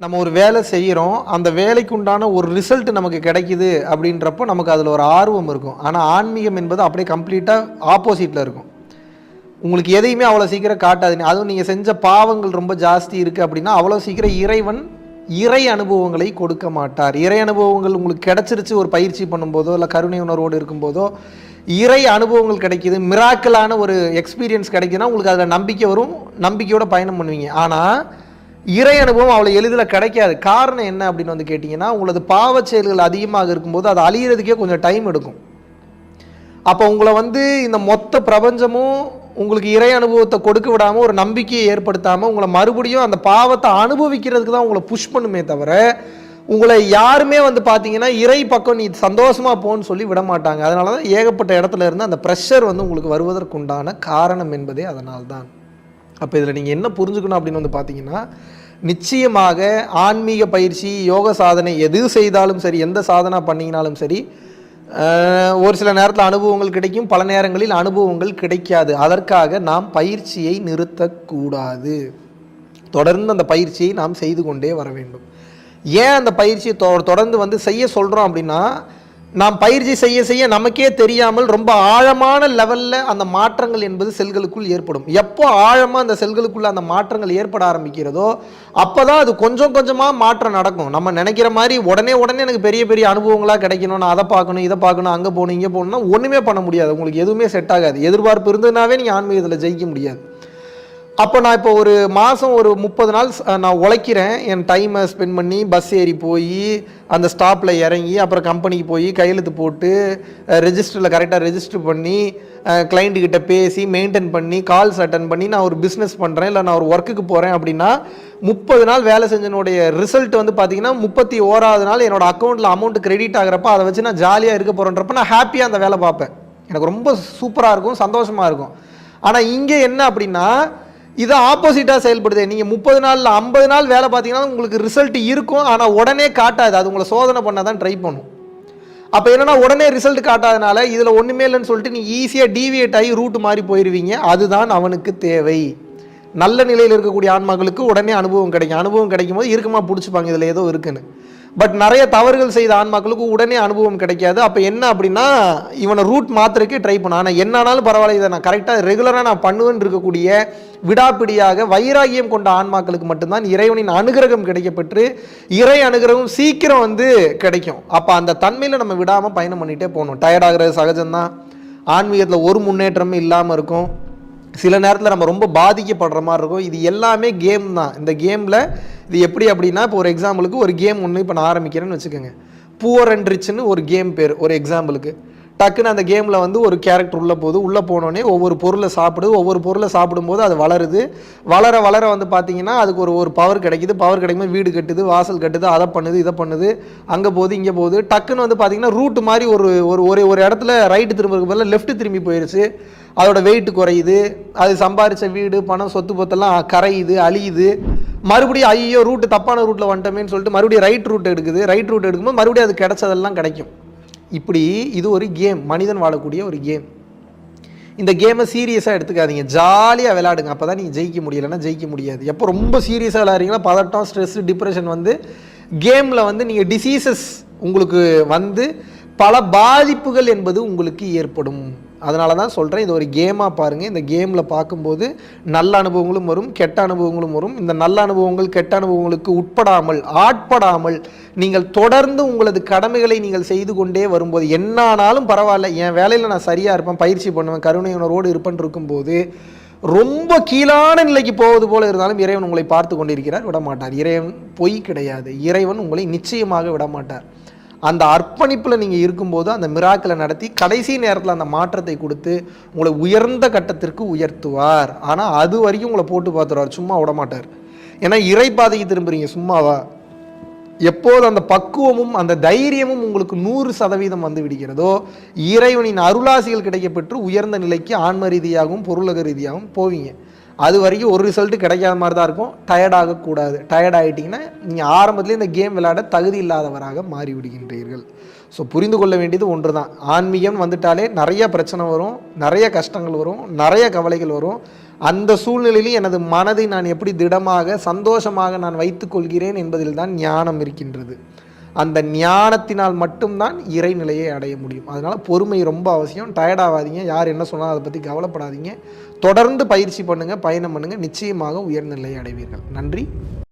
நம்ம ஒரு வேலை செய்கிறோம், அந்த வேலைக்கு உண்டான ஒரு ரிசல்ட் நமக்கு கிடைக்குது அப்படின்றப்போ நமக்கு அதில் ஒரு ஆர்வம் இருக்கும். ஆனால் ஆன்மீகம் என்பது அப்படியே கம்ப்ளீட்டாக ஆப்போசிட்டில் இருக்கும். உங்களுக்கு எதையுமே அவ்வளோ சீக்கிரம் காட்டாது. அதுவும் நீங்கள் செஞ்ச பாவங்கள் ரொம்ப ஜாஸ்தி இருக்குது அப்படின்னா அவ்வளோ சீக்கிரம் இறைவன் இறை அனுபவங்களை கொடுக்க மாட்டார். இறை அனுபவங்கள் உங்களுக்கு கிடச்சிருச்சு ஒரு பயிற்சி பண்ணும்போதோ இல்லை கருணை உணர்வோடு இருக்கும்போதோ இறை அனுபவங்கள் கிடைக்கிது, மிராக்கலான ஒரு எக்ஸ்பீரியன்ஸ் கிடைக்குதுன்னா உங்களுக்கு அதில் நம்பிக்கை வரும், நம்பிக்கையோட பயணம் பண்ணுவீங்க. ஆனால் இறை அனுபவம் அவ்வளோ எளிதில் கிடைக்காது. காரணம் என்ன அப்படின்னு வந்து கேட்டிங்கன்னா, உங்களது பாவச் செயல்கள் அதிகமாக இருக்கும்போது அது அழியிறதுக்கே கொஞ்சம் டைம் எடுக்கும். அப்போ உங்களை வந்து இந்த மொத்த பிரபஞ்சமும் உங்களுக்கு இறை அனுபவத்தை கொடுக்க விடாமல் ஒரு நம்பிக்கையை ஏற்படுத்தாமல் உங்களை மறுபடியும் அந்த பாவத்தை அனுபவிக்கிறதுக்கு தான் உங்களை புஷ் பண்ணுமே தவிர உங்களை யாருமே வந்து பார்த்தீங்கன்னா இறை பக்கம் நீ சந்தோஷமாக போன்னு சொல்லி விட மாட்டாங்க. அதனால தான் ஏகப்பட்ட இடத்துல இருந்து அந்த ப்ரெஷர் வந்து உங்களுக்கு வருவதற்குண்டான காரணம் என்பதே அதனால்தான். அப்போ இதில் நீங்கள் என்ன புரிஞ்சுக்கணும் அப்படின்னு வந்து பார்த்தீங்கன்னா, நிச்சயமாக ஆன்மீக பயிற்சி, யோக சாதனை எது செய்தாலும் சரி, எந்த சாதனை பண்ணிங்கனாலும் சரி, ஒரு சில நேரத்தில் அனுபவங்கள் கிடைக்கும், பல நேரங்களில் அனுபவங்கள் கிடைக்காது. அதற்காக நாம் பயிற்சியை நிறுத்தக்கூடாது. தொடர்ந்து அந்த பயிற்சியை நாம் செய்து கொண்டே வர வேண்டும். ஏன் அந்த பயிற்சியை தொடர்ந்து வந்து செய்ய சொல்கிறோம் அப்படின்னா, நாம் பயிற்சி செய்ய செய்ய நமக்கே தெரியாமல் ரொம்ப ஆழமான லெவலில் அந்த மாற்றங்கள் என்பது செல்களுக்குள் ஏற்படும். எப்போ ஆழமாக அந்த செல்களுக்குள்ள அந்த மாற்றங்கள் ஏற்பட ஆரம்பிக்கிறதோ அப்போ தான் அது கொஞ்சம் கொஞ்சமாக மாற்றம் நடக்கும். நம்ம நினைக்கிற மாதிரி உடனே எனக்கு பெரிய பெரிய அனுபவங்களாக கிடைக்கணும், நான் அதை பார்க்கணும் இதை பார்க்கணும் அங்கே போகணும் இங்கே போகணும்னா ஒன்றுமே பண்ண முடியாது. உங்களுக்கு எதுவுமே செட் ஆகாது. எதிர்பார்ப்பு இருந்ததுனாவே நீங்கள் ஆன்மீகத்தில் ஜெயிக்க முடியாது. அப்போ நான் இப்போ ஒரு மாதம் ஒரு 30 நாள் நான் உழைக்கிறேன், என் டைமை ஸ்பெண்ட் பண்ணி பஸ் ஏறி போய் அந்த ஸ்டாப்பில் இறங்கி அப்புறம் கம்பெனிக்கு போய் கையெழுத்து போட்டு ரெஜிஸ்டரில் கரெக்டாக ரெஜிஸ்டர் பண்ணி கிளைண்ட்டுக்கிட்ட பேசி மெயின்டைன் பண்ணி கால்ஸ் அட்டன் பண்ணி நான் ஒரு பிஸ்னஸ் பண்ணுறேன் இல்லை நான் ஒரு ஒர்க்குக்கு போகிறேன் அப்படின்னா 30 நாள் வேலை செஞ்சனுடைய ரிசல்ட் வந்து பார்த்தீங்கன்னா 31வது நாள் என்னோடய அக்கௌண்ட்டில் அமௌண்ட் கிரெடிட் ஆகிறப்ப அதை வச்சு நான் ஜாலியாக இருக்க போகிறேன்றப்ப நான் ஹாப்பியாக அந்த வேலை பார்ப்பேன். எனக்கு ரொம்ப சூப்பராக இருக்கும், சந்தோஷமாக இருக்கும். ஆனால் இங்கே என்ன அப்படின்னா இது ஆப்போசிட்டாக செயல்படுது. நீங்கள் 30 நாளில் 50 நாள் வேலை பார்த்தீங்கன்னா உங்களுக்கு ரிசல்ட் இருக்கும், ஆனால் உடனே காட்டாது. அது உங்களை சோதனை பண்ண தான் ட்ரை பண்ணும். அப்போ என்னென்னா உடனே ரிசல்ட் காட்டாதனால இதில் ஒன்றுமே இல்லைன்னு சொல்லிட்டு நீங்கள் ஈஸியாக டீவியேட் ஆகி ரூட் மாறி போயிடுவீங்க. அதுதான் அவனுக்கு தேவை. நல்ல நிலையில் இருக்கக்கூடிய ஆன்மாக்களுக்கு உடனே அனுபவம் கிடைக்கும். அனுபவம் கிடைக்கும் போது இருக்குமா பிடிச்சிப்பாங்க இதில் ஏதோ இருக்குன்னு. பட் நிறைய தவறுகள் செய்த ஆன்மாக்களுக்கு உடனே அனுபவம் கிடைக்காது. அப்போ என்ன அப்படின்னா இவனை ரூட் மாத்திரக்கே ட்ரை பண்ண, ஆனால் என்னானாலும் பரவாயில்ல இதை நான் கரெக்டாக ரெகுலராக நான் பண்ணுவேன்னு இருக்கக்கூடிய விடாப்பிடியாக வைராகியம் கொண்ட ஆன்மாக்களுக்கு மட்டும்தான் இறைவனின் அனுகிரகம் கிடைக்கப்பெற்று இறை அனுகிரகம் சீக்கிரம் வந்து கிடைக்கும். அப்போ அந்த தன்மையில் நம்ம விடாமல் பயணம் பண்ணிகிட்டே போகணும். டயர்டாகிறது சகஜம்தான். ஆன்மீகத்தில் ஒரு முன்னேற்றமும் இல்லாமல் இருக்கும். சில நேரத்தில் நம்ம ரொம்ப பாதிக்கப்படுற மாதிரி இருக்கும். இது எல்லாமே கேம் தான். இந்த கேமில் இது எப்படி அப்படின்னா, இப்போ ஒரு எக்ஸாம்பிளுக்கு ஒரு கேம் ஒன்று இப்போ நான் ஆரம்பிக்கிறேன்னு வச்சுக்கோங்க. புவர் அண்ட் ரிச்னு ஒரு கேம் பேர். ஒரு எக்ஸாம்பிளுக்கு டக்குன்னு அந்த கேமில் வந்து ஒரு கேரக்டர் உள்ளே போனோடனே ஒவ்வொரு பொருளை சாப்பிடுது. ஒவ்வொரு பொருளை சாப்பிடும்போது அது வளருது. வளர வந்து பார்த்தீங்கன்னா அதுக்கு ஒரு பவர் கிடைக்குது. பவர் கிடைக்கும்போது வீடு கட்டுது, வாசல் கட்டுது, அதை பண்ணுது இதை பண்ணுது, அங்கே போகுது இங்கே போகுது. டக்குன்னு வந்து பார்த்தீங்கன்னா ரூட் மாதிரி ஒரு இடத்துல ரைட்டு திரும்புறதுக்கு பதிலாக லெஃப்ட் திரும்பி போயிடுச்சு. அதோட வெயிட் குறையுது. அது சம்பாரித்த வீடு பணம் சொத்து பொத்தெல்லாம் கரையுது, அழியுது. மறுபடியும் ஐயோ ரூட்டு தப்பான ரூட்டில் வந்துட்டோமேன்னு சொல்லிட்டு மறுபடியும் ரைட் ரூட் எடுக்குது. ரைட் ரூட் எடுக்கும்போது மறுபடியும் அது கிடைச்சதெல்லாம் கிடைக்கும். இப்படி இது ஒரு கேம், மனிதன் வாழக்கூடிய ஒரு கேம். இந்த கேமை சீரியஸாக எடுத்துக்காதீங்க, ஜாலியாக விளையாடுங்க. அப்போ தான் நீங்கள் ஜெயிக்க முடியலைன்னா ஜெயிக்க முடியாது. எப்போ ரொம்ப சீரியஸாக விளையாடுறீங்கன்னா பதட்டம், ஸ்ட்ரெஸ், டிப்ரெஷன் வந்து கேமில் வந்து நீங்கள் டிசீசஸ் உங்களுக்கு வந்து பல பாதிப்புகள் என்பது உங்களுக்கு ஏற்படும். அதனால தான் சொல்கிறேன், இது ஒரு கேமாக பாருங்கள். இந்த கேமில் பார்க்கும்போது நல்ல அனுபவங்களும் வரும், கெட்ட அனுபவங்களும் வரும். இந்த நல்ல அனுபவங்கள் கெட்ட அனுபவங்களுக்கு ஆட்படாமல் நீங்கள் தொடர்ந்து உங்களது கடமைகளை நீங்கள் செய்து கொண்டே வரும்போது என்னானாலும் பரவாயில்ல, என் வேலையில் நான் சரியாக இருப்பேன், பயிற்சி பண்ணுவேன், கருணை உணர்வோடு இருப்பேன் இருக்கும்போது ரொம்ப கீழான நிலைக்கு போவது போல இருந்தாலும் இறைவன் உங்களை பார்த்து கொண்டிருக்கிறார், விடமாட்டார். இறைவன் பொய் கிடையாது. இறைவன் உங்களை நிச்சயமாக விடமாட்டார். அந்த அர்ப்பணிப்பில் நீங்கள் இருக்கும்போது அந்த மிராக்களை நடத்தி கடைசி நேரத்தில் அந்த மாற்றத்தை கொடுத்து உங்களை உயர்ந்த கட்டத்திற்கு உயர்த்துவார். ஆனால் அது வரைக்கும் உங்களை போட்டு பார்த்துருவார், சும்மா விடமாட்டார். ஏன்னா இறை பாதைக்கு திரும்புறீங்க, சும்மாவா? எப்போது அந்த பக்குவமும் அந்த தைரியமும் உங்களுக்கு 100% வந்து விடுகிறதோ இறைவனின் அருளாசிகள் கிடைக்கப்பெற்று உயர்ந்த நிலைக்கு ஆன்ம ரீதியாகவும் பொருளக ரீதியாகவும் போவீங்க. அது வரைக்கும் ஒரு ரிசல்ட்டு கிடைக்காத மாதிரி தான் இருக்கும். டயர்டாகக்கூடாது. டயர்ட் ஆகிட்டிங்கன்னா நீங்கள் ஆரம்பத்துலேயே இந்த கேம் விளையாட தகுதி இல்லாதவராக மாறிவிடுகின்றீர்கள். ஸோ புரிந்து கொள்ள வேண்டியது ஒன்று தான், ஆன்மீகம் வந்துட்டாலே நிறைய பிரச்சனை வரும், நிறைய கஷ்டங்கள் வரும், நிறைய கவலைகள் வரும். அந்த சூழ்நிலையில் எனது மனதை நான் எப்படி திடமாக சந்தோஷமாக நான் வைத்துக்கொள்கிறேன் என்பதில் தான் ஞானம் இருக்கின்றது. அந்த ஞானத்தினால் மட்டும்தான் இறைநிலையை அடைய முடியும். அதனால் பொறுமை ரொம்ப அவசியம். டயர்டாகாதீங்க, யார் என்ன சொன்னாலும் அதை பற்றி கவலைப்படாதீங்க. தொடர்ந்து பயிற்சி பண்ணுங்கள், பயணம் பண்ணுங்கள், நிச்சயமாக உயர்நிலையை அடைவீர்கள். நன்றி.